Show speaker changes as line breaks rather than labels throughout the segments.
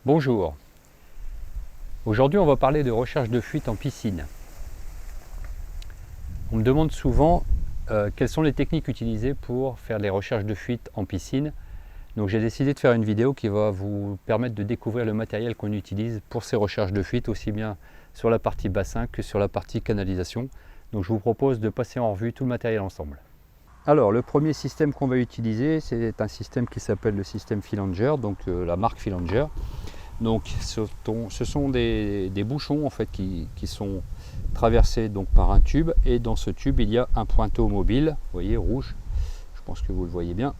Bonjour, aujourd'hui on va parler de recherche de fuite en piscine. On me demande souvent quelles sont les techniques utilisées pour faire des recherches de fuite en piscine. Donc j'ai décidé de faire une vidéo qui va vous permettre de découvrir le matériel qu'on utilise pour ces recherches de fuite, aussi bien sur la partie bassin que sur la partie canalisation. Donc je vous propose de passer en revue tout le matériel ensemble. Alors le premier système qu'on va utiliser, c'est un système qui s'appelle le système Fillinger, donc la marque Fillinger. Donc ce sont des bouchons en fait qui sont traversés donc par un tube, et dans ce tube il y a un pointeau mobile, vous voyez, rouge, je pense que vous le voyez bien,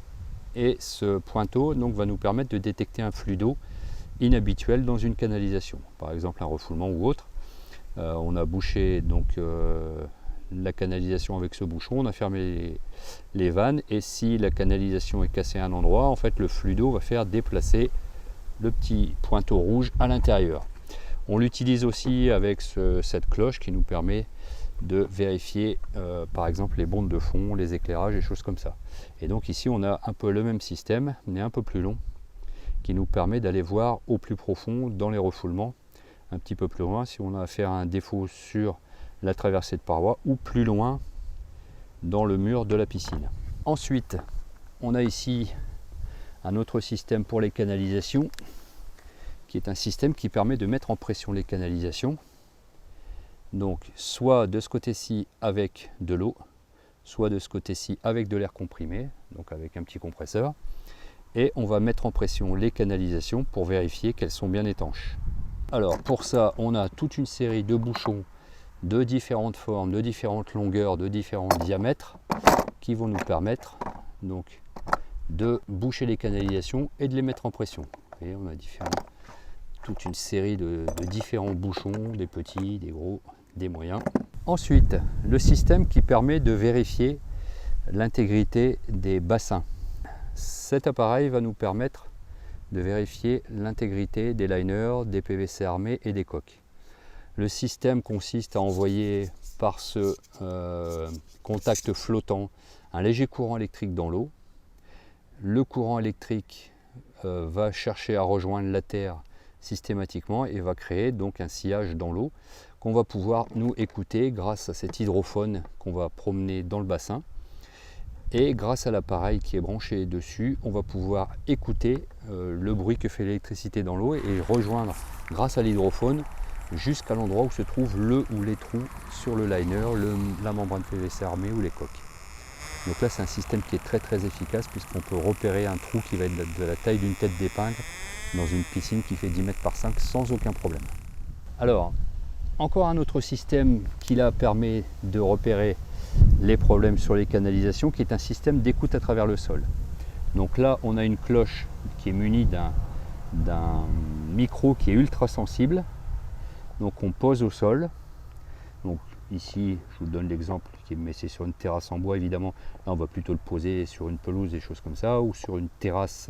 et ce pointeau donc va nous permettre de détecter un flux d'eau inhabituel dans une canalisation, par exemple un refoulement ou autre. On a bouché donc la canalisation avec ce bouchon, on a fermé les vannes, et si la canalisation est cassée à un endroit, en fait le flux d'eau va faire déplacer le petit pointeau rouge à l'intérieur. On l'utilise aussi avec cette cloche qui nous permet de vérifier par exemple les bondes de fond, les éclairages et choses comme ça. Et donc ici on a un peu le même système mais un peu plus long, qui nous permet d'aller voir au plus profond dans les refoulements, un petit peu plus loin si on a affaire à un défaut sur la traversée de paroi, ou plus loin dans le mur de la piscine. Ensuite on a ici un autre système pour les canalisations, qui est un système qui permet de mettre en pression les canalisations, donc soit de ce côté-ci avec de l'eau, soit de ce côté-ci avec de l'air comprimé, donc avec un petit compresseur, et on va mettre en pression les canalisations pour vérifier qu'elles sont bien étanches. Alors pour ça on a toute une série de bouchons de différentes formes, de différentes longueurs, de différents diamètres, qui vont nous permettre donc de boucher les canalisations et de les mettre en pression. Vous voyez, on a toute une série de différents bouchons, des petits, des gros, des moyens. Ensuite, le système qui permet de vérifier l'intégrité des bassins. Cet appareil va nous permettre de vérifier l'intégrité des liners, des PVC armés et des coques. Le système consiste à envoyer par ce contact flottant un léger courant électrique dans l'eau. Le courant électrique va chercher à rejoindre la terre systématiquement et va créer donc un sillage dans l'eau qu'on va pouvoir nous écouter grâce à cet hydrophone qu'on va promener dans le bassin. Et grâce à l'appareil qui est branché dessus, on va pouvoir écouter le bruit que fait l'électricité dans l'eau et rejoindre grâce à l'hydrophone jusqu'à l'endroit où se trouvent le ou les trous sur le liner, la membrane PVC armée ou les coques. Donc là c'est un système qui est très efficace, puisqu'on peut repérer un trou qui va être de la taille d'une tête d'épingle dans une piscine qui fait 10 mètres par 5 sans aucun problème. Alors, encore un autre système qui là permet de repérer les problèmes sur les canalisations, qui est un système d'écoute à travers le sol. Donc là on a une cloche qui est munie d'un micro qui est ultra sensible, donc on pose au sol. Donc ici, je vous donne l'exemple, mais c'est sur une terrasse en bois évidemment. Là, on va plutôt le poser sur une pelouse, des choses comme ça, ou sur une terrasse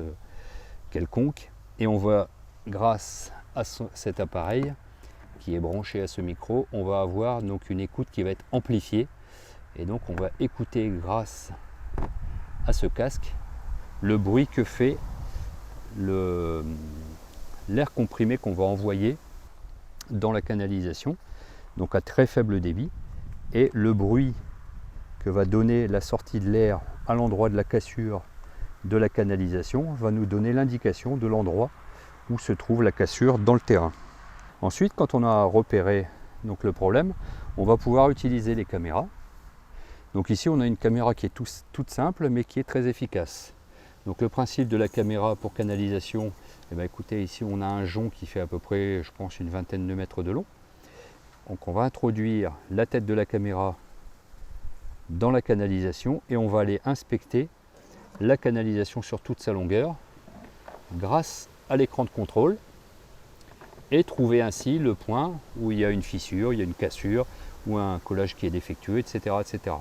quelconque. Et on va, grâce à cet appareil qui est branché à ce micro, on va avoir donc une écoute qui va être amplifiée. Et donc on va écouter grâce à ce casque le bruit que fait l'air comprimé qu'on va envoyer dans la canalisation, donc à très faible débit, et le bruit que va donner la sortie de l'air à l'endroit de la cassure de la canalisation va nous donner l'indication de l'endroit où se trouve la cassure dans le terrain. Ensuite, quand on a repéré donc le problème, on va pouvoir utiliser les caméras. Donc ici on a une caméra qui est toute simple mais qui est très efficace. Donc le principe de la caméra pour canalisation, eh bien, écoutez, ici on a un jonc qui fait à peu près, je pense, une vingtaine de mètres de long. Donc on va introduire la tête de la caméra dans la canalisation et on va aller inspecter la canalisation sur toute sa longueur grâce à l'écran de contrôle, et trouver ainsi le point où il y a une fissure, il y a une cassure ou un collage qui est défectueux, etc. etc.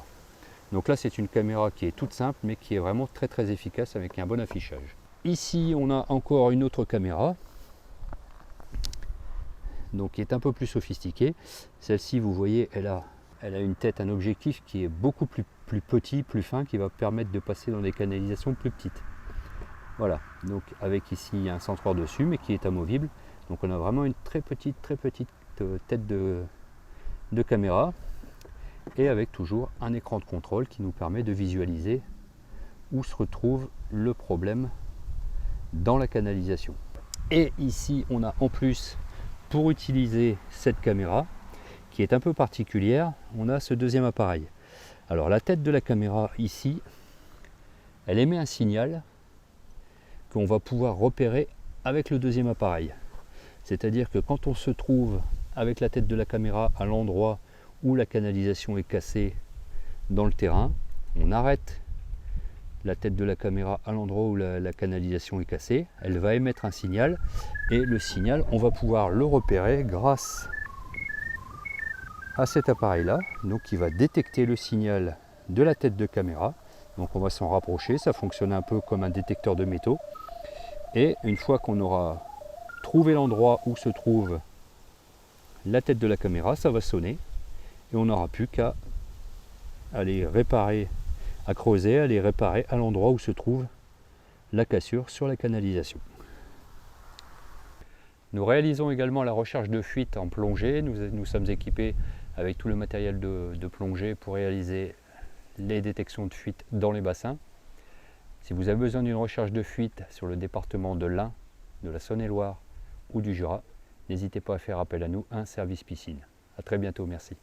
Donc là c'est une caméra qui est toute simple mais qui est vraiment très efficace avec un bon affichage. Ici on a encore une autre caméra, donc qui est un peu plus sophistiquée. Celle-ci, vous voyez, elle a une tête, un objectif qui est beaucoup plus petit, plus fin, qui va permettre de passer dans des canalisations plus petites. Voilà, donc avec ici un centreur dessus mais qui est amovible. Donc on a vraiment une très petite tête de caméra, et avec toujours un écran de contrôle qui nous permet de visualiser où se retrouve le problème dans la canalisation. Et ici on a en plus, pour utiliser cette caméra qui est un peu particulière, on a ce deuxième appareil. Alors la tête de la caméra ici, elle émet un signal qu'on va pouvoir repérer avec le deuxième appareil. C'est-à-dire que quand on se trouve avec la tête de la caméra à l'endroit où la canalisation est cassée dans le terrain, on arrête la tête de la caméra à l'endroit où la canalisation est cassée, elle va émettre un signal, et le signal, on va pouvoir le repérer grâce à cet appareil là, donc qui va détecter le signal de la tête de caméra. Donc on va s'en rapprocher, ça fonctionne un peu comme un détecteur de métaux, et une fois qu'on aura trouvé l'endroit où se trouve la tête de la caméra, ça va sonner, et on n'aura plus qu'à aller réparer, à creuser, aller réparer à l'endroit où se trouve la cassure sur la canalisation. Nous réalisons également la recherche de fuite en plongée. Nous sommes équipés avec tout le matériel de plongée pour réaliser les détections de fuite dans les bassins. Si vous avez besoin d'une recherche de fuite sur le département de l'Ain, de la Saône-et-Loire ou du Jura, n'hésitez pas à faire appel à nous, un service piscine. À très bientôt, merci.